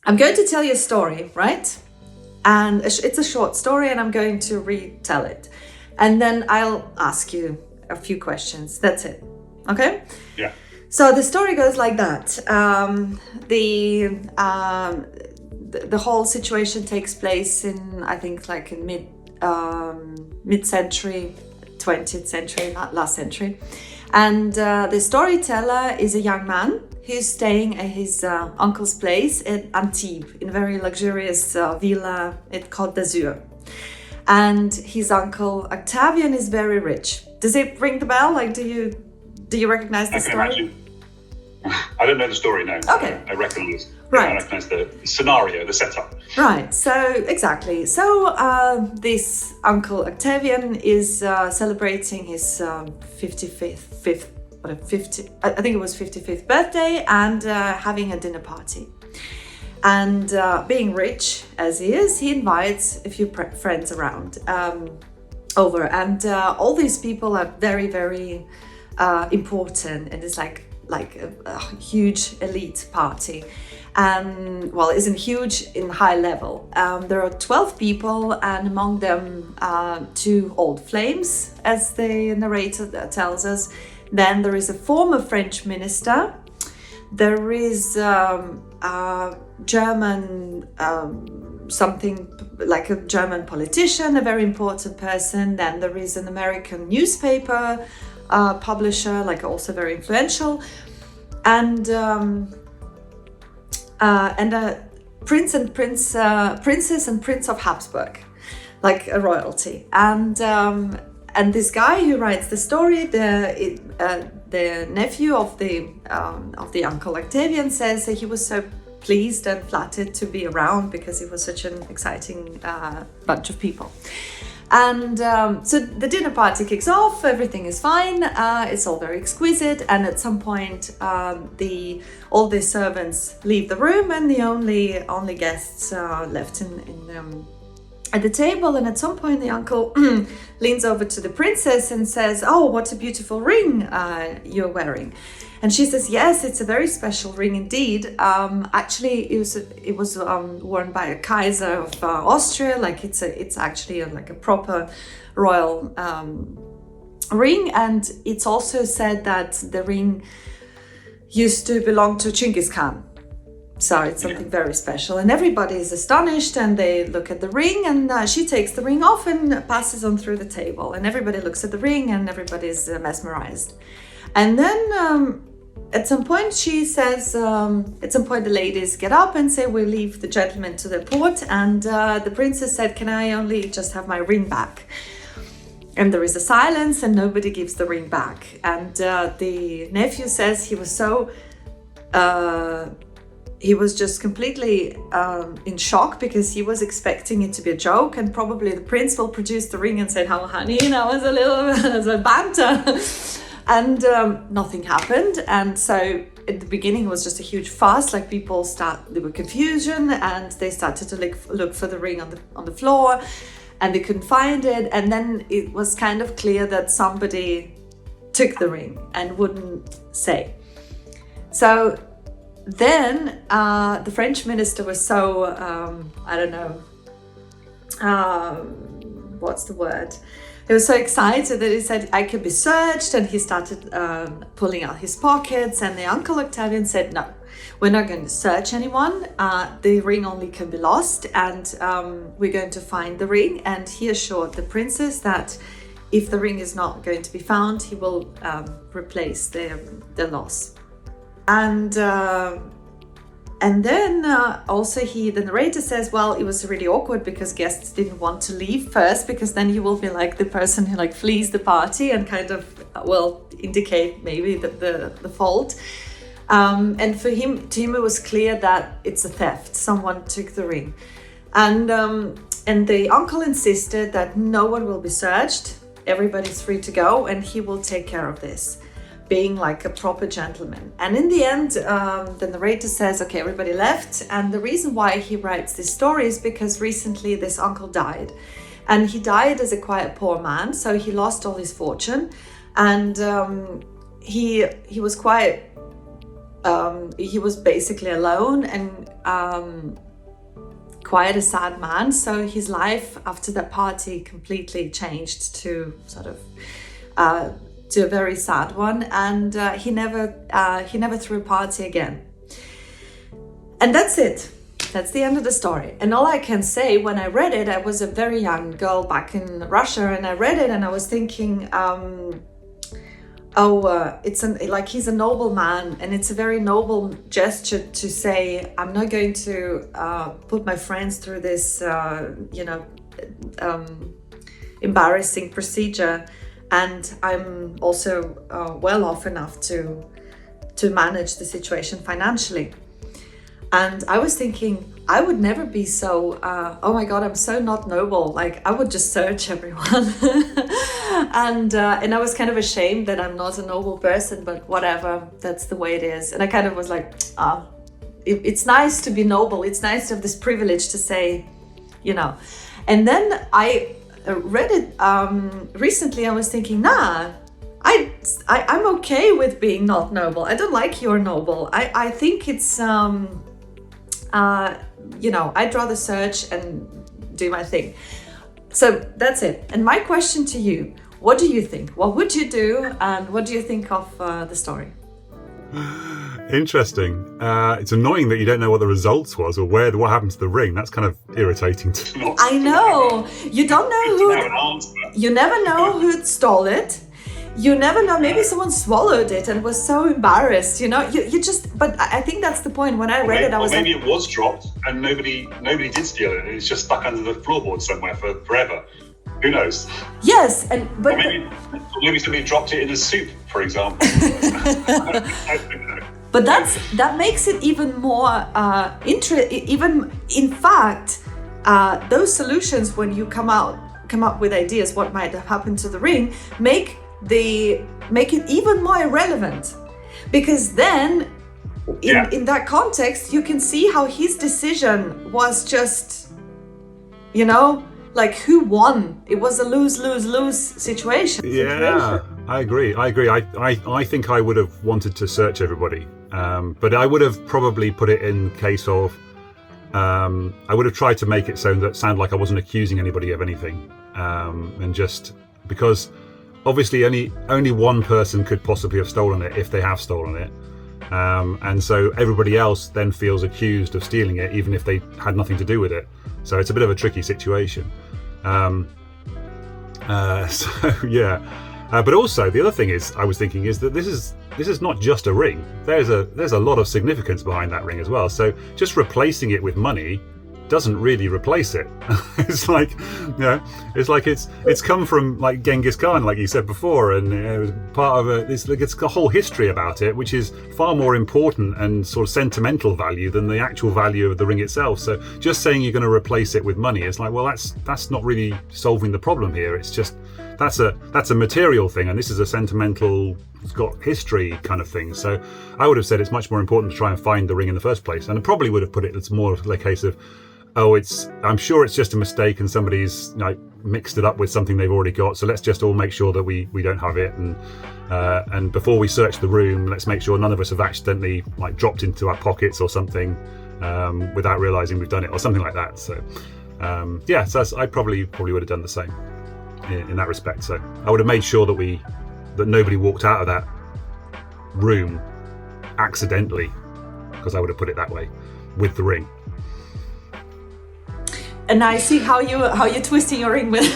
I'm going to tell you a story, right? And it's a short story, and I'm going to retell it. And then I'll ask you a few questions. That's it. Okay? Yeah. So the story goes like that. The whole situation takes place in, I think, like in mid-century, 20th century, not last century. And the storyteller is a young man who's staying at his uncle's place in Antibes, in a very luxurious villa. It's called d'Azur. And his uncle Octavian is very rich. Does it ring the bell? Like, do you recognize the story? Imagine. I don't know the story, no. Okay. I recognize. Right. I recognize the scenario, the setup. Right. So exactly. So this uncle Octavian is celebrating his 55th birthday and having a dinner party. And being rich as he is, he invites a few friends around over, and all these people are very, very important, and it's like a huge elite party. Well, it isn't huge in high level. There are 12 people, and among them 2 old flames, as the narrator tells us. Then there is a former French minister. There is a German, something like a German politician, a very important person. Then there is an American newspaper publisher, like also very influential, and a princess and prince of Habsburg, like a royalty. And this guy who writes the story, the nephew of the uncle Octavian, says that he was so pleased and flattered to be around because it was such an exciting bunch of people. And so the dinner party kicks off, everything is fine, it's all very exquisite, and at some point all the servants leave the room, and the only guests left at the table. And at some point the uncle leans over to the princess and says, "Oh, what a beautiful ring you're wearing." And she says, "Yes, it's a very special ring indeed. Actually, it was worn by a Kaiser of Austria. Like it's actually like a proper royal ring. And it's also said that the ring used to belong to Genghis Khan. So it's something very special." And everybody is astonished, and they look at the ring, and she takes the ring off and passes on through the table. And everybody looks at the ring, and everybody's mesmerized. And then at some point she says, at some point the ladies get up and say, "We'll leave the gentlemen to their port." And the princess said, "Can I only just have my ring back?" And there is a silence, and nobody gives the ring back. And the nephew says he was so... he was just completely in shock, because he was expecting it to be a joke, and probably the prince will produce the ring and say, "Oh, honey, that was a little as a banter." And nothing happened. And so at the beginning it was just a huge fuss, like there were confusion, and they started to look for the ring on the floor, and they couldn't find it. And then it was kind of clear that somebody took the ring and wouldn't say. So then the French minister was so, I don't know, what's the word? He was so excited that he said, "I could be searched," and he started pulling out his pockets. And the uncle Octavian said, "No, we're not going to search anyone. The ring only can be lost, and we're going to find the ring." And he assured the princess that if the ring is not going to be found, he will replace the loss. And then also the narrator says, well, it was really awkward because guests didn't want to leave first, because then he will be like the person who like flees the party and kind of indicate maybe the fault. And to him it was clear that it's a theft. Someone took the ring. And the uncle insisted that no one will be searched. Everybody's free to go, and he will take care of this, being like a proper gentleman. And in the end, the narrator says, okay, everybody left. And the reason why he writes this story is because recently this uncle died. And he died as a quite poor man, so he lost all his fortune. And he was quite he was basically alone and quite a sad man. So his life after that party completely changed to sort of to a very sad one, and he never threw a party again. And that's it. That's the end of the story. And all I can say, when I read it, I was a very young girl back in Russia, and I read it and I was thinking, he's a noble man, and it's a very noble gesture to say, I'm not going to put my friends through this, embarrassing procedure, and I'm also well off enough to manage the situation financially. And I was thinking, I would never be so, oh my God, I'm so not noble. Like, I would just search everyone. and I was kind of ashamed that I'm not a noble person, but whatever, that's the way it is. And I kind of was like, it's nice to be noble. It's nice to have this privilege to say, And then I read it recently. I was thinking, I'm okay with being not noble. I don't like you're noble. I think it's, I'd rather search and do my thing. So that's it. And my question to you, what do you think? What would you do? And what do you think of the story? Interesting. It's annoying that you don't know what the results was or what happened to the ring. That's kind of irritating to me. I know. You don't know you never know who stole it. You never know. Maybe someone swallowed it and was so embarrassed. You just. But I think that's the point. When I read it, I was maybe it was dropped and nobody did steal it. It's just stuck under the floorboard somewhere for forever. Who knows? Yes, but maybe somebody dropped it in a soup, for example. I don't know. But that makes it even more interesting. Even in fact, those solutions, when you come up with ideas, what might have happened to the ring, make it even more irrelevant, because then in that context you can see how his decision was just, like, who won? It was a lose situation. Yeah, I agree. I think I would have wanted to search everybody, but I would have probably put it in case of I would have tried to make it sound like I wasn't accusing anybody of anything, and just because obviously only one person could possibly have stolen it if they have stolen it, and so everybody else then feels accused of stealing it even if they had nothing to do with it. So it's a bit of a tricky situation. But also the other thing I was thinking is that this is not just a ring. There's a lot of significance behind that ring as well. So just replacing it with money doesn't really replace it. It's like it's come from like Genghis Khan, like you said before, and it was part of it's a whole history about it, which is far more important and sort of sentimental value than the actual value of the ring itself. So just saying you're going to replace it with money, it's like, well, that's not really solving the problem here. It's just that's a material thing, and this is a sentimental, it's got history kind of thing. So I would have said it's much more important to try and find the ring in the first place, and I probably would have put it, it's more of a case of, I'm sure it's just a mistake and somebody's mixed it up with something they've already got. So let's just all make sure that we don't have it. And before we search the room, let's make sure none of us have accidentally dropped into our pockets or something without realizing we've done it or something like that. So so I probably would have done the same in that respect. So I would have made sure that nobody walked out of that room accidentally, because I would have put it that way with the ring. And I see how you're twisting your ring with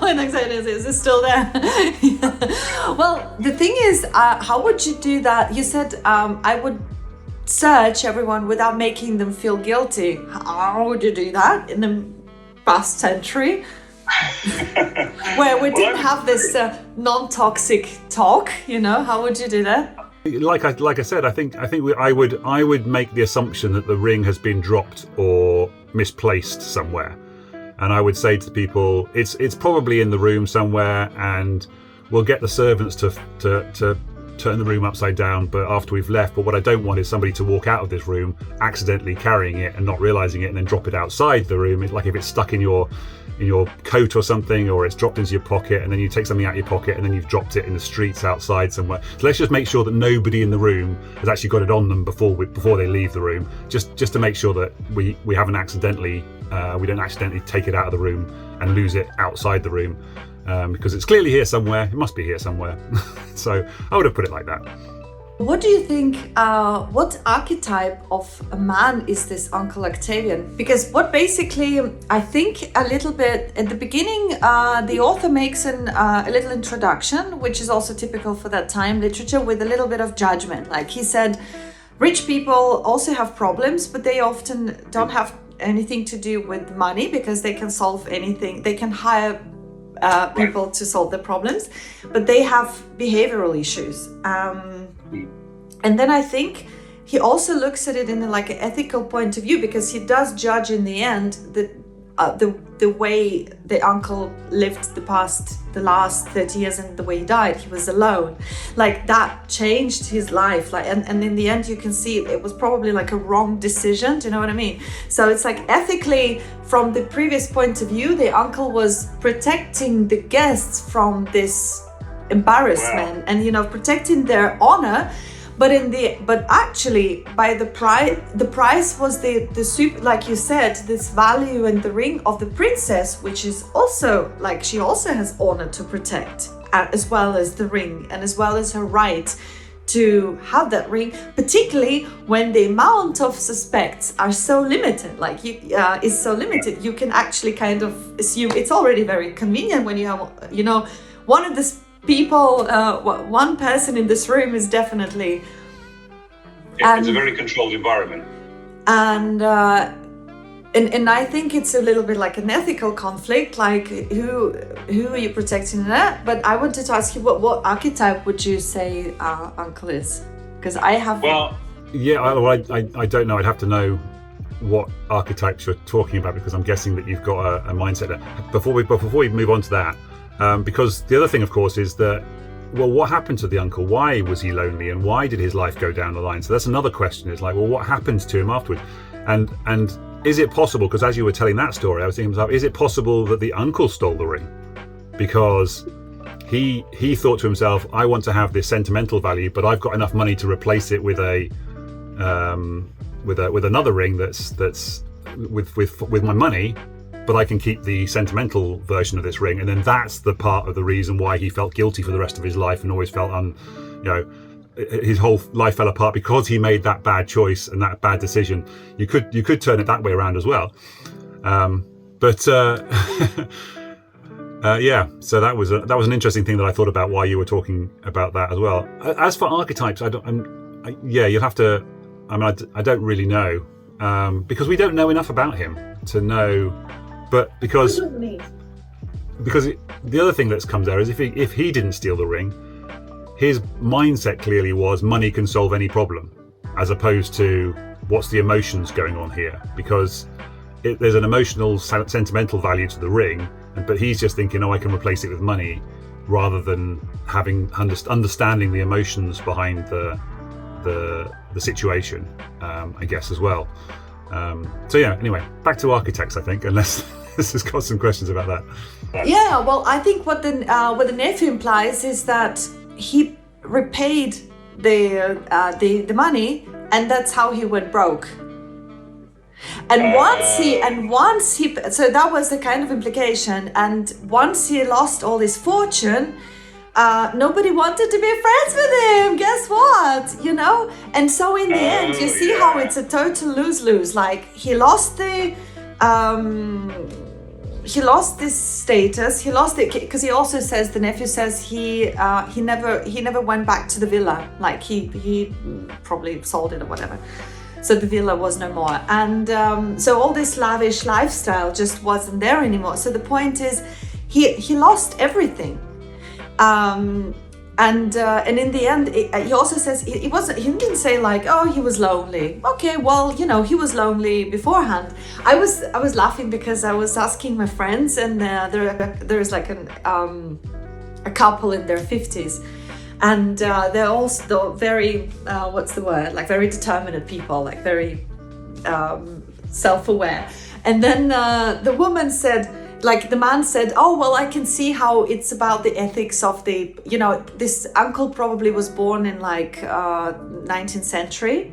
when I say this, is it still there? Well, the thing is, how would you do that? You said I would search everyone without making them feel guilty. How would you do that in the past century? Where we didn't have this non-toxic talk, how would you do that? Like I said, I think I would make the assumption that the ring has been dropped or misplaced somewhere, and I would say to people, it's probably in the room somewhere, and we'll get the servants to turn the room upside down, but after we've left. But what I don't want is somebody to walk out of this room accidentally carrying it and not realizing it, and then drop it outside the room. Like if it's stuck in your coat or something, or it's dropped into your pocket, and then you take something out of your pocket and then you've dropped it in the streets outside somewhere. So let's just make sure that nobody in the room has actually got it on them before they leave the room, just to make sure that we haven't accidentally we don't accidentally take it out of the room and lose it outside the room, because it's clearly here somewhere. It must be here somewhere. So I would have put it like that. What do you think, what archetype of a man is this Uncle Octavian? Because what basically, I think a little bit, at the beginning, the author makes a little introduction, which is also typical for that time literature, with a little bit of judgment. Like he said, rich people also have problems, but they often don't have anything to do with money, because they can solve anything. They can hire people to solve their problems, but they have behavioral issues. And then I think he also looks at it in like an ethical point of view, because he does judge in the end the way the uncle lived the last 30 years and the way he died. He was alone. Like that changed his life. Like, and in the end you can see it was probably like a wrong decision. Do you know what I mean? So it's like ethically, from the previous point of view, the uncle was protecting the guests from this embarrassment and, you know, protecting their honor. But actually, by the price was the super, like you said, this value and the ring of the princess, which is also like, she also has honor to protect, as well as the ring, and as well as her right to have that ring, particularly when the amount of suspects are so limited. Like is so limited, you can actually kind of assume it's already very convenient when you have, you know, one of the people, one person in this room is definitely. It's a very controlled environment. And I think it's a little bit like an ethical conflict, like who are you protecting that? But I wanted to ask you, what archetype would you say Uncle is? Because I have. Well, yeah, I don't know. I'd have to know what archetypes you're talking about, because I'm guessing that you've got a mindset there. Before we move on to that. Because the other thing, of course, is that, well, what happened to the uncle? Why was he lonely, and why did his life go down the line? So that's another question. It's like, well, what happened to him afterwards? And is it possible, because as you were telling that story, I was thinking to myself, is it possible that the uncle stole the ring? Because he thought to himself, I want to have this sentimental value, but I've got enough money to replace it with with another ring that's with my money, but I can keep the sentimental version of this ring. And then that's the part of the reason why he felt guilty for the rest of his life and always felt his whole life fell apart, because he made that bad choice and that bad decision. You could turn it that way around as well. Yeah, so that was an interesting thing that I thought about while you were talking about that as well. As for archetypes, you'll have to. I mean, I don't really know, because we don't know enough about him to know. But because the other thing that comes there is if he didn't steal the ring, his mindset clearly was money can solve any problem, as opposed to what's the emotions going on here, because there's an emotional, sentimental value to the ring, but he's just thinking, I can replace it with money, rather than understanding the emotions behind the situation, I guess, as well. So yeah, anyway, back to architects, I think, unless this has got some questions about that. Yeah, well, I think what the nephew implies is that he repaid the money, and that's how he went broke. And once he, so that was the kind of implication. And once he lost all his fortune, nobody wanted to be friends with him. Guess what? You know? And so in the end, you see how it's a total lose-lose. Like he lost this status. He lost it because he also says, the nephew says he never went back to the villa. Like he probably sold it or whatever. So the villa was no more. And so all this lavish lifestyle just wasn't there anymore. So the point is, he lost everything. And in the end, he also says he didn't say like, oh, he was lonely. Okay, well, he was lonely beforehand. I was laughing because I was asking my friends, and there's like a couple in their 50s, and they're also very what's the word, like very determined people, like very self-aware. And then the woman said, like the man said, oh, well, I can see how it's about the ethics of the, this uncle probably was born in like 19th century.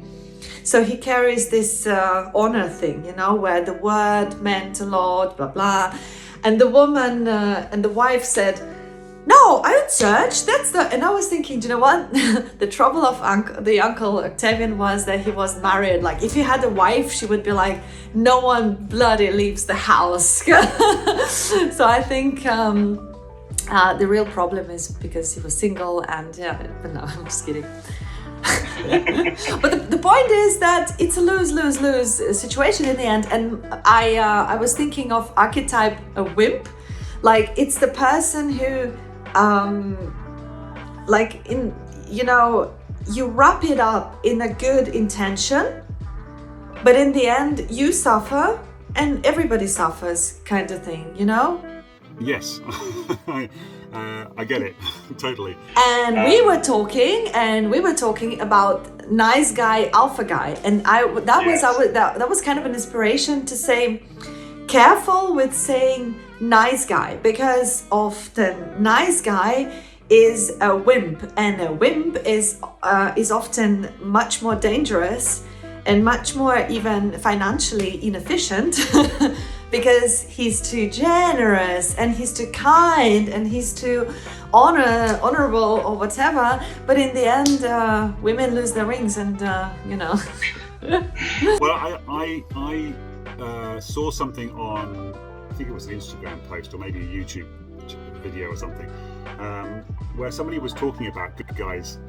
So he carries this honor thing, where the word meant a lot, blah, blah. And the woman and the wife said, no, I would search. And I was thinking, do you know what? The trouble of the uncle Octavian was that he was married. Like if he had a wife, she would be like, no one bloody leaves the house. So I think the real problem is because he was single and but no, I'm just kidding. But the point is that it's a lose-lose-lose situation in the end. And I was thinking of archetype a wimp. Like it's the person who you wrap it up in a good intention, but in the end you suffer and everybody suffers, kind of thing, Yes. I get it totally. And we were talking about nice guy, alpha guy, and that was kind of an inspiration to say, careful with saying nice guy, because often nice guy is a wimp, and a wimp is often much more dangerous and much more even financially inefficient because he's too generous and he's too kind and he's too honorable or whatever. But in the end, women lose their rings, and Well, I saw something on, I think it was an Instagram post or maybe a YouTube video or something, where somebody was talking about good guys